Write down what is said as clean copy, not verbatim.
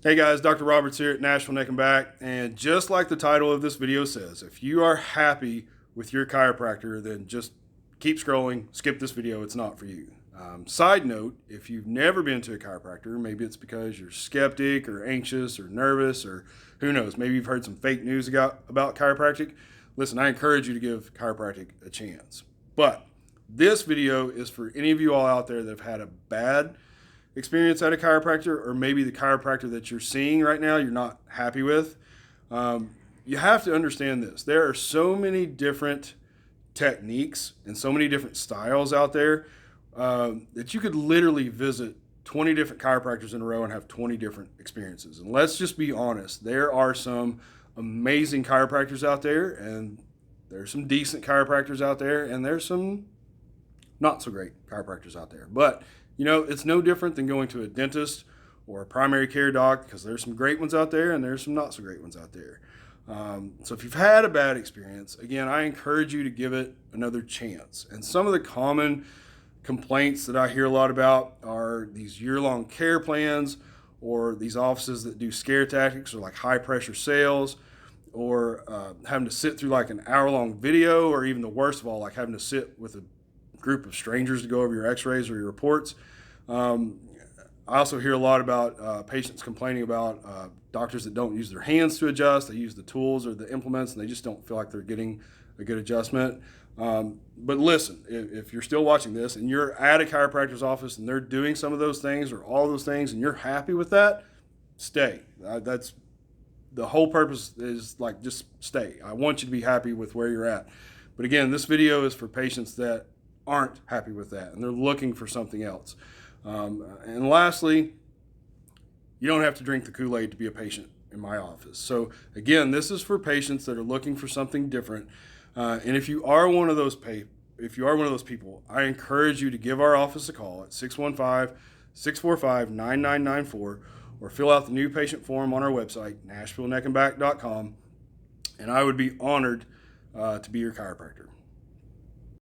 Hey guys, Dr. Roberts here at Nashville Neck and Back, and just like the title of this video says, if you are happy with your chiropractor, then just keep scrolling, skip this video, it's not for you. Side note, if you've never been to a chiropractor, maybe it's because you're skeptic or anxious or nervous or who knows, maybe you've heard some fake news about chiropractic. Listen, I encourage you to give chiropractic a chance. But this video is for any of you all out there that have had a bad experience at a chiropractor, or maybe the chiropractor that you're seeing right now you're not happy with. You have to understand this. There are so many different techniques and so many different styles out there that you could literally visit 20 different chiropractors in a row and have 20 different experiences. And let's just be honest, there are some amazing chiropractors out there, and there's some decent chiropractors out there, and there's some not so great chiropractors out there. But you know, it's no different than going to a dentist or a primary care doc, because there's some great ones out there and there's some not so great ones out there. So if you've had a bad experience, again, I encourage you to give it another chance. And some of the common complaints that I hear a lot about are these year-long care plans, or these offices that do scare tactics, or like high pressure sales, or having to sit through like an hour-long video, or even the worst of all, like having to sit with a group of strangers to go over your x-rays or your reports. I also hear a lot about patients complaining about doctors that don't use their hands to adjust. They use the tools or the implements and they just don't feel like they're getting a good adjustment. But listen, if you're still watching this and you're at a chiropractor's office and they're doing some of those things or all those things and you're happy with that, stay. That's the whole purpose, is like, just stay. I want you to be happy with where you're at. But again, this video is for patients that aren't happy with that and they're looking for something else. And lastly, you don't have to drink the Kool-Aid to be a patient in my office. So again, this is for patients that are looking for something different. And if you are one of those people, I encourage you to give our office a call at 615-645-9994, or fill out the new patient form on our website, nashvilleneckandback.com, and I would be honored to be your chiropractor.